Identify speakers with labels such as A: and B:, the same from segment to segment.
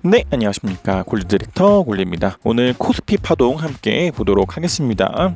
A: 네, 안녕하십니까. 골드 디렉터 골리입니다. 오늘 코스피 파동 함께 보도록 하겠습니다.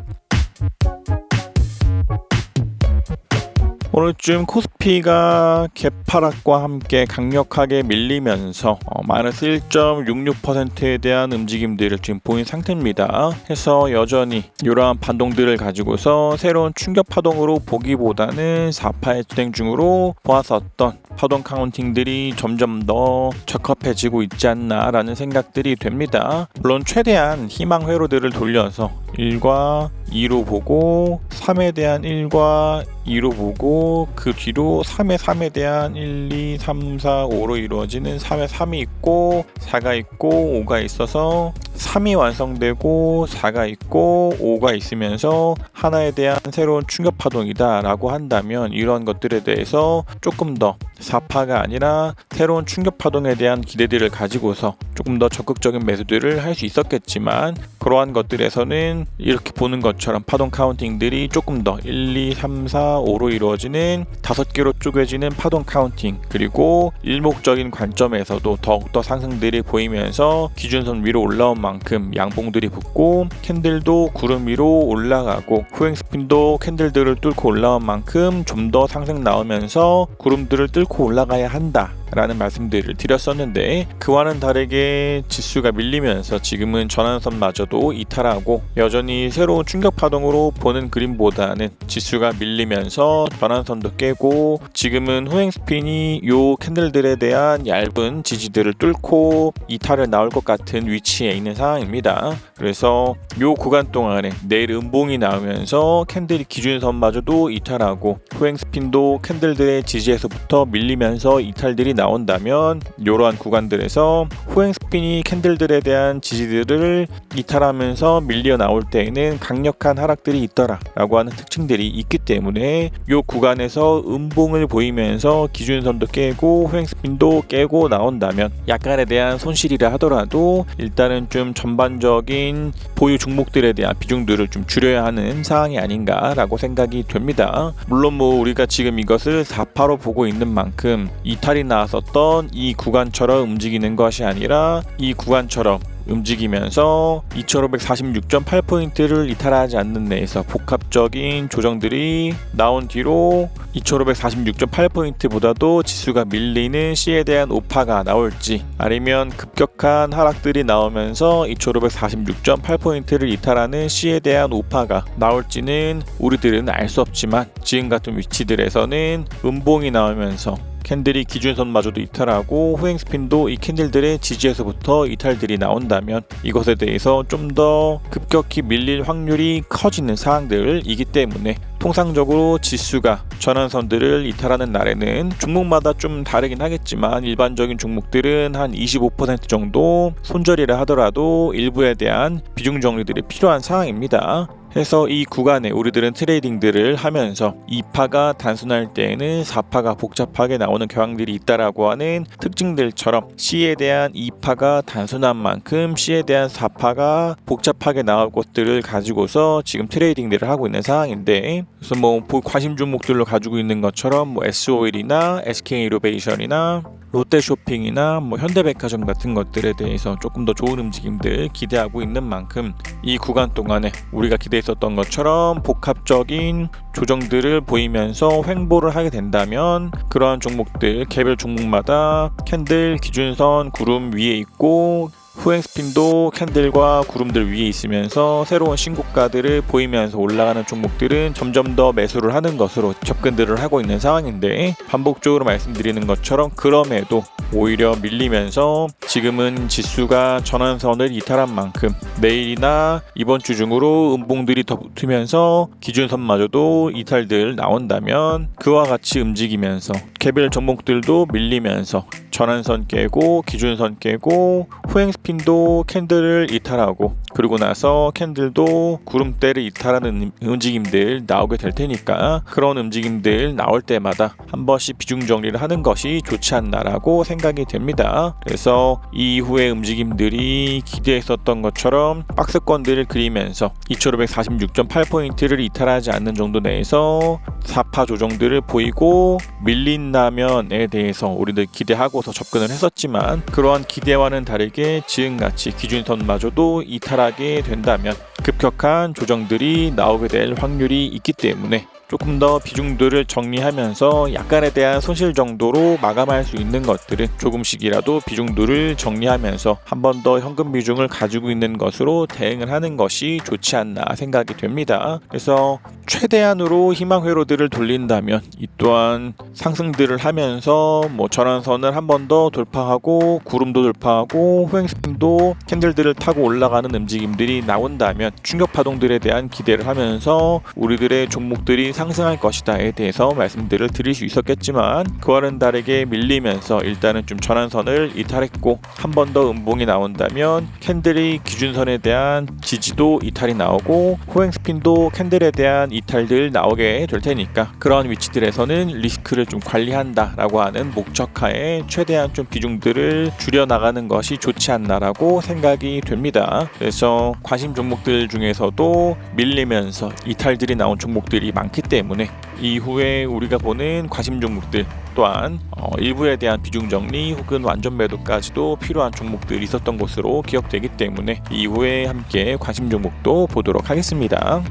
A: 오늘쯤 코스피가 개파락과 함께 강력하게 밀리면서 마이너스 1.66%에 대한 움직임들을 지금 보인 상태입니다. 해서 여전히 이러한 반동들을 가지고서 새로운 충격 파동으로 보기보다는 4파의 진행 중으로 보았었던 파동 카운팅들이 점점 더 적합해지고 있지 않나라는 생각들이 됩니다. 물론 최대한 희망 회로들을 돌려서 1과 2로 보고 3에 대한 1과 2로 보고 그 뒤로 3에 3에 대한 1, 2, 3, 4, 5로 이루어지는 3에 3이 있고 4가 있고 5가 있어서 3이 완성되고 4가 있고 5가 있으면서 하나에 대한 새로운 충격 파동이다 라고 한다면 이런 것들에 대해서 조금 더 4파가 아니라 새로운 충격 파동에 대한 기대들을 가지고서 조금 더 적극적인 매수들을 할 수 있었겠지만 그러한 것들에서는 이렇게 보는 것처럼 파동 카운팅들이 조금 더 1, 2, 3, 4, 5로 이루어지는 5개로 쪼개지는 파동 카운팅 그리고 일목적인 관점에서도 더욱더 상승들이 보이면서 기준선 위로 올라온 만큼 양봉들이 붙고 캔들도 구름 위로 올라가고 후행 스핀도 캔들들을 뚫고 올라온 만큼 좀 더 상승 나오면서 구름들을 뚫고 올라가야 한다 라는 말씀들을 드렸었는데 그와는 다르게 지수가 밀리면서 지금은 전환선마저도 이탈하고 여전히 새로운 충격 파동으로 보는 그림보다는 지수가 밀리면서 전환선도 깨고 지금은 후행 스핀이 요 캔들들에 대한 얇은 지지들을 뚫고 이탈을 나올 것 같은 위치에 있는 상황입니다. 그래서 요 구간 동안에 내일 음봉이 나오면서 캔들이 기준선마저도 이탈하고 후행 스핀도 캔들들의 지지에서부터 밀리면서 이탈들이 나온다면 이러한 구간들에서 후행 스핀이 캔들들에 대한 지지들을 이탈하면서 밀려 나올 때에는 강력한 하락들이 있더라 라고 하는 특징들이 있기 때문에 이 구간에서 음봉을 보이면서 기준선도 깨고 후행 스핀도 깨고 나온다면 약간에 대한 손실이라 하더라도 일단은 좀 전반적인 보유 종목들에 대한 비중들을 좀 줄여야 하는 상황이 아닌가 라고 생각이 됩니다. 물론 우리가 지금 이것을 4파로 보고 있는 만큼 이탈이 나왔었던 이 구간처럼 움직이는 것이 아니라 이 구간처럼 움직이면서 2546.8포인트를 이탈하지 않는 내에서 복합적인 조정들이 나온 뒤로 2546.8포인트보다도 지수가 밀리는 C에 대한 오파가 나올지 아니면 급격한 하락들이 나오면서 2546.8포인트를 이탈하는 C에 대한 오파가 나올지는 우리들은 알 수 없지만 지금 같은 위치들에서는 음봉이 나오면서 캔들이 기준선마저도 이탈하고 후행 스핀도 이 캔들들의 지지에서부터 이탈들이 나온다면 이것에 대해서 좀 더 급격히 밀릴 확률이 커지는 사항들이기 때문에 통상적으로 지수가 전환선들을 이탈하는 날에는 종목마다 좀 다르긴 하겠지만 일반적인 종목들은 한 25% 정도 손절이라 하더라도 일부에 대한 비중 정리들이 필요한 상황입니다. 해서 이 구간에 우리들은 트레이딩들을 하면서 2파가 단순할 때에는 4파가 복잡하게 나오는 경향들이 있다라고 하는 특징들처럼 C에 대한 2파가 단순한 만큼 C에 대한 4파가 복잡하게 나올 것들을 가지고서 지금 트레이딩들을 하고 있는 상황인데 그래서 관심 종목들로 가지고 있는 것처럼 S-오일이나 SK이노베이션이나 롯데쇼핑이나 현대백화점 같은 것들에 대해서 조금 더 좋은 움직임들 기대하고 있는 만큼 이 구간 동안에 우리가 기대했었던 것처럼 복합적인 조정들을 보이면서 횡보를 하게 된다면 그러한 종목들 개별 종목마다 캔들 기준선 구름 위에 있고 후행 스핀도 캔들과 구름들 위에 있으면서 새로운 신고가들을 보이면서 올라가는 종목들은 점점 더 매수를 하는 것으로 접근들을 하고 있는 상황인데 반복적으로 말씀드리는 것처럼 그럼에도 오히려 밀리면서 지금은 지수가 전환선을 이탈한 만큼 내일이나 이번 주 중으로 음봉들이 더 붙으면서 기준선마저도 이탈들 나온다면 그와 같이 움직이면서 개별 종목들도 밀리면서 전환선 깨고 기준선 깨고 후행 스핀도 캔들을 이탈하고 그리고 나서 캔들도 구름대를 이탈하는 움직임들 나오게 될 테니까 그런 움직임들 나올 때마다 한 번씩 비중 정리를 하는 것이 좋지 않나라고 생각이 됩니다. 그래서 이후의 움직임들이 기대했었던 것처럼 박스권들을 그리면서 2546.8포인트를 이탈하지 않는 정도 내에서 4파 조정들을 보이고 밀린다면에 대해서 우리들 기대하고 하고서 접근을 했었지만 그러한 기대와는 다르게 지금같이 기준선마저도 이탈하게 된다면 급격한 조정들이 나오게 될 확률이 있기 때문에 조금 더 비중들을 정리하면서 약간에 대한 손실 정도로 마감할 수 있는 것들은 조금씩이라도 비중들을 정리하면서 한 번 더 현금 비중을 가지고 있는 것으로 대응을 하는 것이 좋지 않나 생각이 됩니다. 그래서 최대한으로 희망 회로들을 돌린다면 이 또한 상승들을 하면서 전환선을 한 번 더 돌파하고 구름도 돌파하고 호행 스핀도 캔들들을 타고 올라가는 움직임들이 나온다면 충격 파동들에 대한 기대를 하면서 우리들의 종목들이 상승할 것이다에 대해서 말씀들을 드릴 수 있었겠지만 그와는 다르게 밀리면서 일단은 좀 전환선을 이탈했고 한 번 더 음봉이 나온다면 캔들이 기준선에 대한 지지도 이탈이 나오고 호행 스핀도 캔들에 대한 이탈들 나오게 될 테니까 그런 위치들에서는 리스크를 좀 관리한다라고 하는 목적하에 최대한 좀 비중들을 줄여나가는 것이 좋지 않나라고 생각이 됩니다. 그래서 관심 종목들 중에서도 밀리면서 이탈들이 나온 종목들이 많기 때문에 이후에 우리가 보는 관심 종목들 또한 일부에 대한 비중 정리 혹은 완전 매도까지도 필요한 종목들이 있었던 것으로 기억되기 때문에 이후에 함께 관심 종목도 보도록 하겠습니다.